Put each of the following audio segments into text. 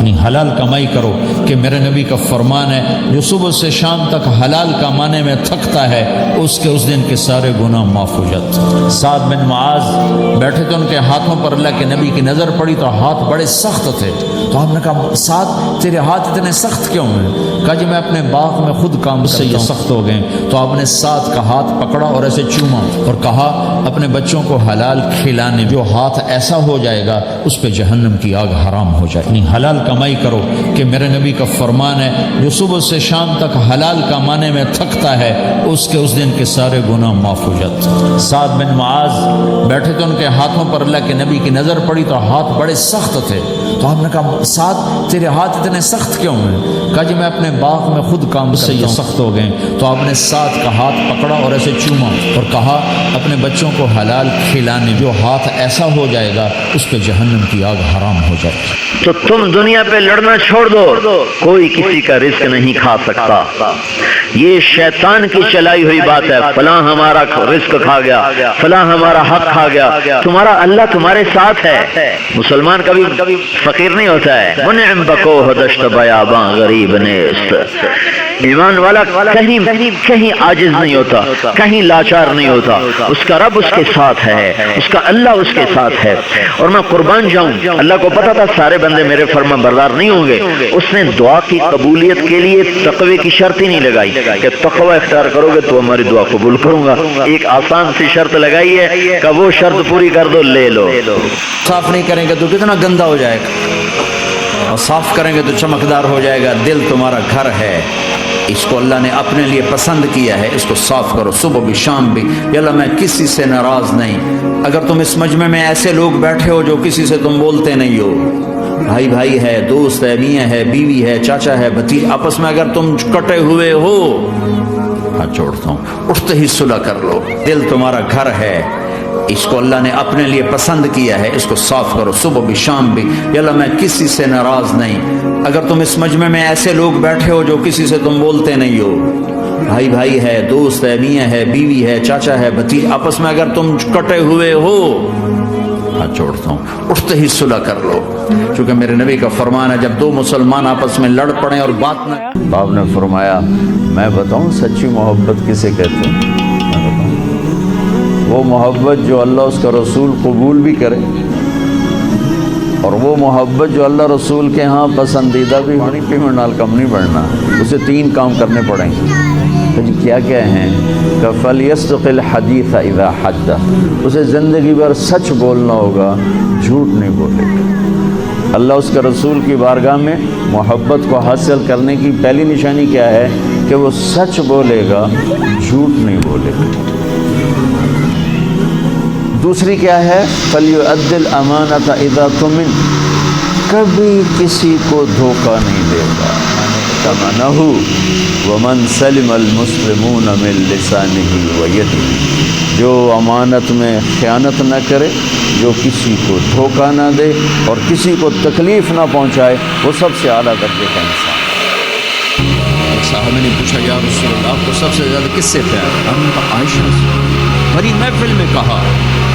حلال کمائی کرو کہ میرے نبی کا فرمان ہے جو صبح سے شام تک حلال کمانے میں تھکتا ہے اس کے اس دن کے سارے گناہ معاف ہو جاتے ہیں۔ سعد بن معاذ بیٹھے تھے، ان کے ہاتھوں پر اللہ کے نبی کی نظر پڑی تو ہاتھ بڑے سخت تھے، تو آپ نے کہا سعد تیرے ہاتھ اتنے سخت کیوں ہیں؟ کہا جی میں اپنے باغ میں خود کام سے یہ سخت ہو گئے۔ تو آپ نے سعد کا ہاتھ پکڑا اور ایسے چوما اور کہا اپنے بچوں کو حلال کھلانے، جو ہاتھ ایسا ہو جائے گا اس پہ جہنم کی آگ حرام ہو جائے گی۔ حلال کمائی کرو کہ میرے نبی کا فرمان ہے جو صبح سے شام تک حلال کمانے میں تھکتا ہے اس کے اس دن کے سارے گناہ معاف ہو جاتے ہیں۔ سعد بن معاذ بیٹھے تھے، ان کے ہاتھوں پر اللہ کے نبی کی نظر پڑی تو ہاتھ بڑے سخت تھے، تو آپ نے کہا سعد تیرے ہاتھ اتنے سخت کیوں ہیں؟ کہا جی میں اپنے باغ میں خود کام سے یہ سخت ہو گئے۔ تو آپ نے سعد کا ہاتھ پکڑا اور ایسے چوما اور کہا اپنے بچوں کو حلال کھلانے، جو ہاتھ ایسا ہو جائے گا اس پہ جہنم کی آگ حرام ہو جائے گی۔ تو تم دنیا پہ لڑنا چھوڑ دو، کوئی کسی کا رزق نہیں کھا سکتا، یہ شیطان کی چلائی ہوئی بات ہے۔ فلاں ہمارا رزق کھا گیا، فلاں ہمارا حق کھا گیا، تمہارا اللہ تمہارے ساتھ ہے۔ مسلمان کبھی فقیر نہیں ہوتا ہے۔ منعم بکو دشت بیاباں غریب نیست، ایمان والا کہیں عاجز نہیں ہوتا، کہیں لاچار نہیں ہوتا، اس کا رب اس کے ساتھ ہے، اس کا اللہ اس کے ساتھ ہے۔ اور میں قربان جاؤں، اللہ کو پتا تھا سارے بندے میرے فرما بردار نہیں ہوں گے، اس نے دعا کی قبولیت کے لیے تقوی کی شرط ہی نہیں لگائی کہ تقوی اختیار کرو گے تو ہماری دعا قبول کروں گا۔ ایک آسان سی شرط لگائی ہے کہ وہ شرط پوری کر دو، لے لو۔ صاف نہیں کریں گے تو کتنا گندا ہو جائے گا، اور صاف کریں گے تو چمکدار ہو جائے گا۔ دل تمہارا گھر ہے، اس کو اللہ نے اپنے لیے پسند کیا ہے، اس کو صاف کرو صبح بھی شام بھی۔ یا اللہ میں کسی سے ناراض نہیں۔ اگر تم اس مجمع میں ایسے لوگ بیٹھے ہو جو کسی سے تم بولتے نہیں ہو، بھائی بھائی ہے، دوست ہے، میاں ہے، بیوی ہے، چاچا ہے، بھتیجا، آپس میں اگر تم کٹے ہوئے ہو، ہاتھ جوڑتا ہوں اٹھتے ہی صلح کر لو۔ دل تمہارا گھر ہے، اس کو اللہ نے اپنے لیے پسند کیا ہے، اس کو صاف کرو صبح بھی شام بھی۔ یا اللہ میں کسی سے ناراض نہیں۔ اگر تم اس مجمع میں ایسے لوگ بیٹھے ہو جو کسی سے تم بولتے نہیں ہو، بھائی بھائی ہے، دوست ہے، میاں ہے، بیوی ہے، چاچا ہے، بھتیجا، آپس میں اگر تم کٹے ہوئے ہو، ہاتھ جوڑتا ہوں اٹھتے ہی صلح کر لو، چونکہ میرے نبی کا فرمان ہے جب دو مسلمان آپس میں لڑ پڑیں اور بات نہ، باپ نے فرمایا میں بتاؤں سچی محبت کسے کہتے ہیں؟ میں بتاؤں وہ محبت جو اللہ اس کا رسول قبول بھی کرے، اور وہ محبت جو اللہ رسول کے ہاں پسندیدہ بھی ہونی، پیمنٹ نال کم نہیں بڑھنا، اسے تین کام کرنے پڑیں گے۔ تو جی کیا کیا ہیں؟ کہ فَلْيَصْدِقِ الْحَدِيثَ إِذَا حَدَّثَ، اسے زندگی بھر سچ بولنا ہوگا، جھوٹ نہیں بولے گا۔ اللہ اس کے رسول کی بارگاہ میں محبت کو حاصل کرنے کی پہلی نشانی کیا ہے؟ کہ وہ سچ بولے گا، جھوٹ نہیں بولے گا۔ دوسری کیا ہے؟ فَلْيُؤَدِّ الْأَمَانَةَ إِذَا تُؤْمِنَ، کبھی کسی کو دھوکہ نہیں دے گا۔ تَمَنَهُ وَمَنْ سَلِمَ الْمُسْلِمُونَ مِنْ لِسَانِهِ وَيَدِهِ، جو امانت میں خیانت نہ کرے، جو کسی کو دھوکہ نہ دے اور کسی کو تکلیف نہ پہنچائے، وہ سب سے اعلیٰ درجے کا انسان۔ صاحب نے پوچھا یا رسول اللہ آپ کو سب سے زیادہ کس سے پیار ہے؟ ہم نے کہا عائشہ سے۔ بڑی محفل میں کہا،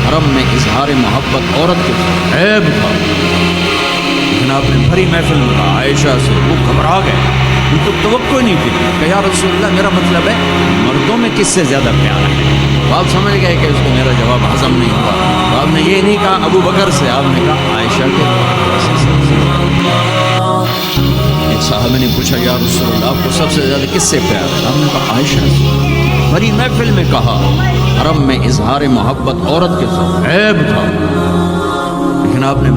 حرم میں اظہار محبت عورت کے عیب تھا، لیکن آپ نے بھری محفل میں کہا عائشہ سے۔ وہ گھبرا گئے، ان کو توقع نہیں تھی کہ یا رسول اللہ میرا مطلب ہے مردوں میں کس سے زیادہ پیار ہے۔ آپ سمجھ گئے کہ اس کو میرا جواب ہضم نہیں ہوا، تو آپ نے یہ نہیں کہا ابو بکر سے، آپ نے کہا عائشہ کے۔ ایک صاحب نے پوچھا یا رسول اللہ آپ کو سب سے زیادہ کس سے پیار ہے؟ آپ نے کہا عائشہ سے۔ بڑی محفل میں کہا، حرم میں اظہار محبت عورت کے ساتھ عیب تھا، لیکن آپ نے